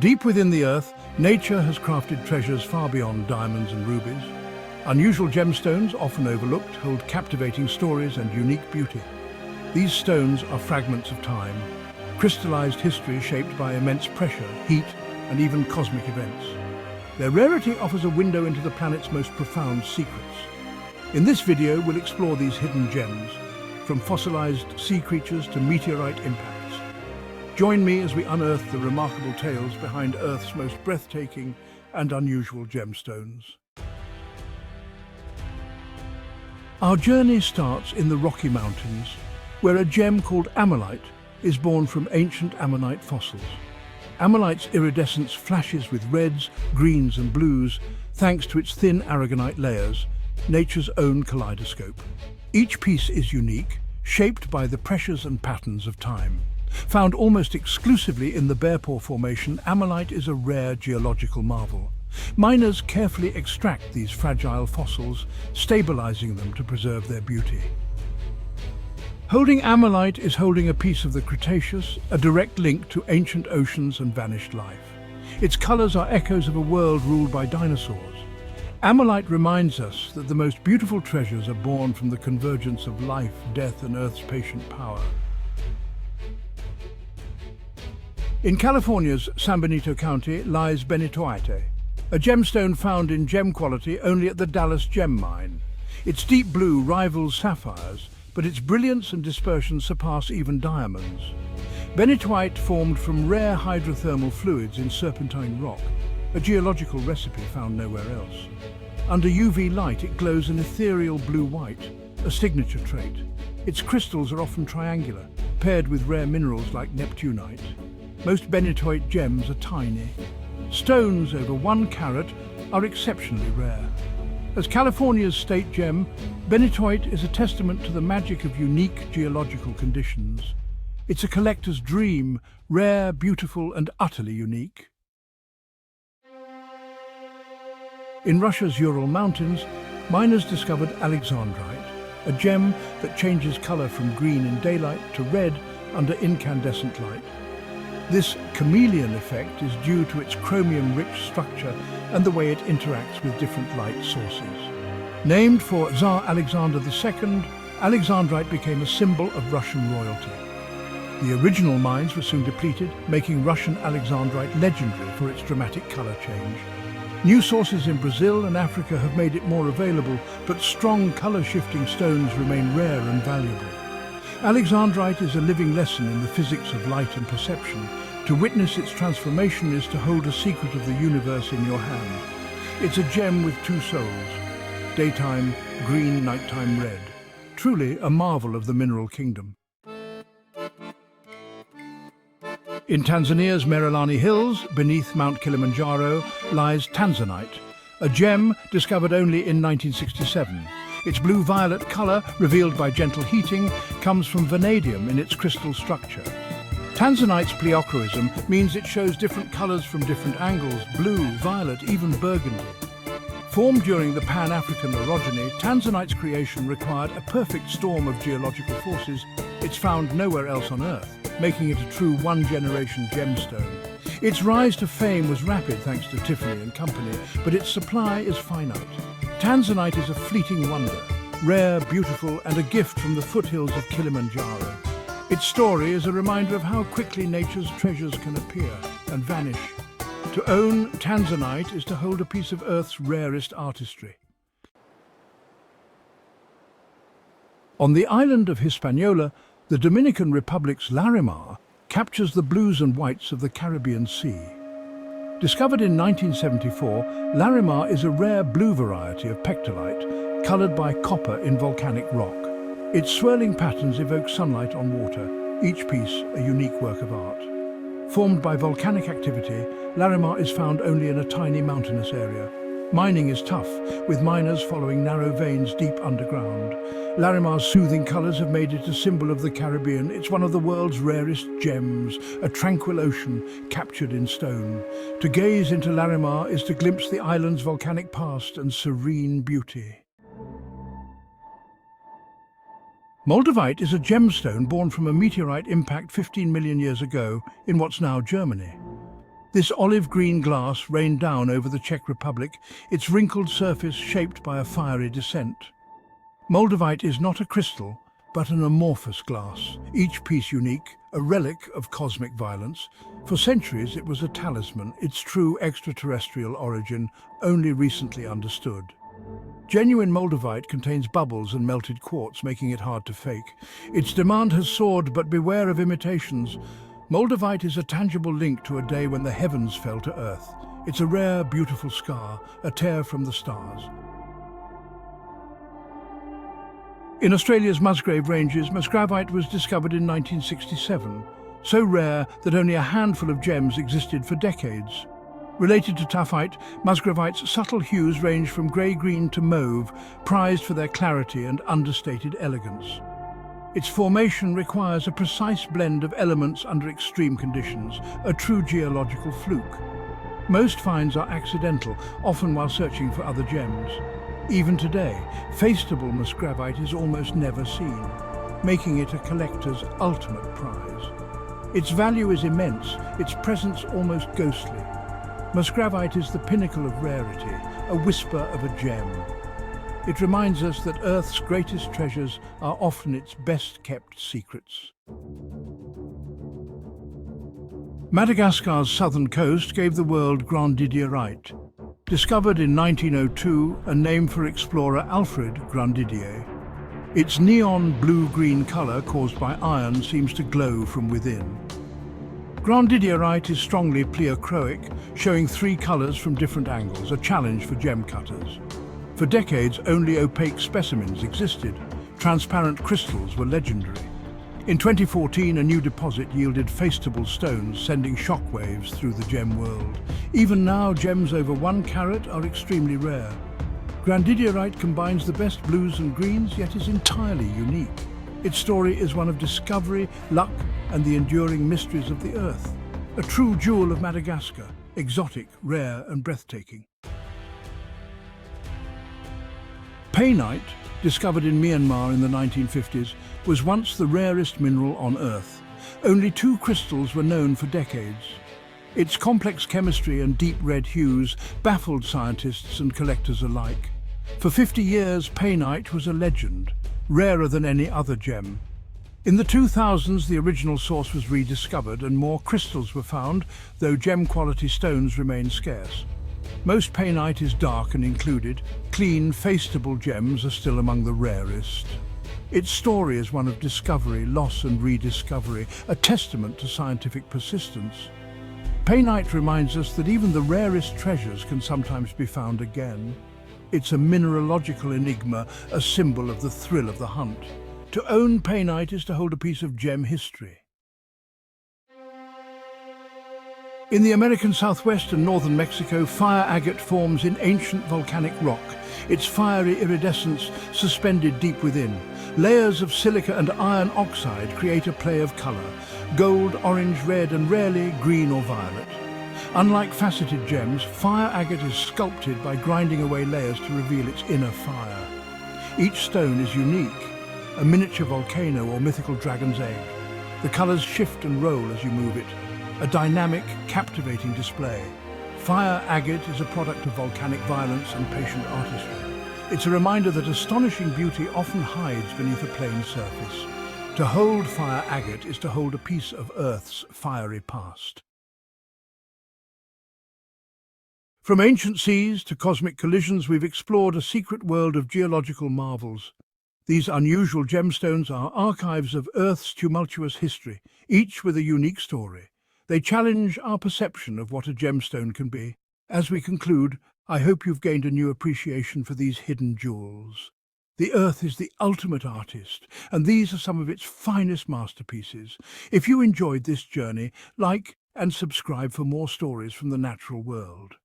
Deep within the earth, nature has crafted treasures far beyond diamonds and rubies. Unusual gemstones, often overlooked, hold captivating stories and unique beauty. These stones are fragments of time, crystallized history shaped by immense pressure, heat, and even cosmic events. Their rarity offers a window into the planet's most profound secrets. In this video, we'll explore these hidden gems, from fossilized sea creatures to meteorite impacts. Join me as we unearth the remarkable tales behind Earth's most breathtaking and unusual gemstones. Our journey starts in the Rocky Mountains, where a gem called Amalite is born from ancient ammonite fossils. Amalite's iridescence flashes with reds, greens and blues thanks to its thin aragonite layers, nature's own kaleidoscope. Each piece is unique, shaped by the pressures and patterns of time. Found almost exclusively in the Bearpaw Formation, Amalite is a rare geological marvel. Miners carefully extract these fragile fossils, stabilizing them to preserve their beauty. Holding Amalite is holding a piece of the Cretaceous, a direct link to ancient oceans and vanished life. Its colors are echoes of a world ruled by dinosaurs. Amalite reminds us that the most beautiful treasures are born from the convergence of life, death, and Earth's patient power. In California's San Benito County lies Benitoite, a gemstone found in gem quality only at the Dallas Gem Mine. Its deep blue rivals sapphires, but its brilliance and dispersion surpass even diamonds. Benitoite formed from rare hydrothermal fluids in serpentine rock, a geological recipe found nowhere else. Under UV light, it glows an ethereal blue-white, a signature trait. Its crystals are often triangular, paired with rare minerals like neptunite. Most benitoite gems are tiny. Stones over 1 carat are exceptionally rare. As California's state gem, benitoite is a testament to the magic of unique geological conditions. It's a collector's dream, rare, beautiful, and utterly unique. In Russia's Ural Mountains, miners discovered Alexandrite, a gem that changes color from green in daylight to red under incandescent light. This chameleon effect is due to its chromium-rich structure and the way it interacts with different light sources. Named for Tsar Alexander II, Alexandrite became a symbol of Russian royalty. The original mines were soon depleted, making Russian Alexandrite legendary for its dramatic color change. New sources in Brazil and Africa have made it more available, but strong color-shifting stones remain rare and valuable. Alexandrite is a living lesson in the physics of light and perception. To witness its transformation is to hold a secret of the universe in your hand. It's a gem with two souls, daytime green, nighttime red. Truly a marvel of the mineral kingdom. In Tanzania's Merelani Hills, beneath Mount Kilimanjaro, lies Tanzanite, a gem discovered only in 1967. Its blue-violet color, revealed by gentle heating, comes from vanadium in its crystal structure. Tanzanite's pleochroism means it shows different colors from different angles: blue, violet, even burgundy. Formed during the Pan-African orogeny, Tanzanite's creation required a perfect storm of geological forces. It's found nowhere else on Earth, making it a true one-generation gemstone. Its rise to fame was rapid thanks to Tiffany and Company, but its supply is finite. Tanzanite is a fleeting wonder, rare, beautiful, and a gift from the foothills of Kilimanjaro. Its story is a reminder of how quickly nature's treasures can appear and vanish. To own Tanzanite is to hold a piece of Earth's rarest artistry. On the island of Hispaniola, the Dominican Republic's Larimar captures the blues and whites of the Caribbean Sea. Discovered in 1974, Larimar is a rare blue variety of pectolite, colored by copper in volcanic rock. Its swirling patterns evoke sunlight on water, each piece a unique work of art. Formed by volcanic activity, Larimar is found only in a tiny mountainous area. Mining is tough, with miners following narrow veins deep underground. Larimar's soothing colors have made it a symbol of the Caribbean. It's one of the world's rarest gems, a tranquil ocean captured in stone. To gaze into Larimar is to glimpse the island's volcanic past and serene beauty. Mulivite is a gemstone born from a meteorite impact 15 million years ago in what's now Germany. This olive-green glass rained down over the Czech Republic, its wrinkled surface shaped by a fiery descent. Mulivite is not a crystal, but an amorphous glass, each piece unique, a relic of cosmic violence. For centuries it was a talisman, its true extraterrestrial origin only recently understood. Genuine Mulivite contains bubbles and melted quartz, making it hard to fake. Its demand has soared, but beware of imitations. Mulivite is a tangible link to a day when the heavens fell to earth. It's a rare, beautiful scar, a tear from the stars. In Australia's Musgrave Ranges, Musgravite was discovered in 1967, so rare that only a handful of gems existed for decades. Related to tuffite, Musgravite's subtle hues range from grey-green to mauve, prized for their clarity and understated elegance. Its formation requires a precise blend of elements under extreme conditions, a true geological fluke. Most finds are accidental, often while searching for other gems. Even today, faceable Musgravite is almost never seen, making it a collector's ultimate prize. Its value is immense, its presence almost ghostly. Musgravite is the pinnacle of rarity, a whisper of a gem. It reminds us that Earth's greatest treasures are often its best-kept secrets. Madagascar's southern coast gave the world Grandidarite. Discovered in 1902 and named for explorer Alfred Grandidier. Its neon blue-green colour caused by iron seems to glow from within. Grandidarite is strongly pleochroic, showing three colours from different angles, a challenge for gem cutters. For decades, only opaque specimens existed. Transparent crystals were legendary. In 2014, a new deposit yielded faceable stones, sending shockwaves through the gem world. Even now, gems over 1 carat are extremely rare. Grandidarite combines the best blues and greens, yet is entirely unique. Its story is one of discovery, luck, and the enduring mysteries of the earth. A true jewel of Madagascar, exotic, rare, and breathtaking. Payite, discovered in Myanmar in the 1950s, was once the rarest mineral on Earth. Only 2 crystals were known for decades. Its complex chemistry and deep red hues baffled scientists and collectors alike. For 50 years, Payite was a legend, rarer than any other gem. In the 2000s, the original source was rediscovered and more crystals were found, though gem-quality stones remain scarce. Most Payite is dark and included. Clean, faceable gems are still among the rarest. Its story is one of discovery, loss and rediscovery, a testament to scientific persistence. Payite reminds us that even the rarest treasures can sometimes be found again. It's a mineralogical enigma, a symbol of the thrill of the hunt. To own Payite is to hold a piece of gem history. In the American Southwest and northern Mexico, fire agate forms in ancient volcanic rock, its fiery iridescence suspended deep within. Layers of silica and iron oxide create a play of color, gold, orange, red, and rarely green or violet. Unlike faceted gems, fire agate is sculpted by grinding away layers to reveal its inner fire. Each stone is unique, a miniature volcano or mythical dragon's egg. The colors shift and roll as you move it, a dynamic, captivating display. Fire agate is a product of volcanic violence and patient artistry. It's a reminder that astonishing beauty often hides beneath a plain surface. To hold fire agate is to hold a piece of Earth's fiery past. From ancient seas to cosmic collisions, we've explored a secret world of geological marvels. These unusual gemstones are archives of Earth's tumultuous history, each with a unique story. They challenge our perception of what a gemstone can be. As we conclude, I hope you've gained a new appreciation for these hidden jewels. The Earth is the ultimate artist, and these are some of its finest masterpieces. If you enjoyed this journey, like and subscribe for more stories from the natural world.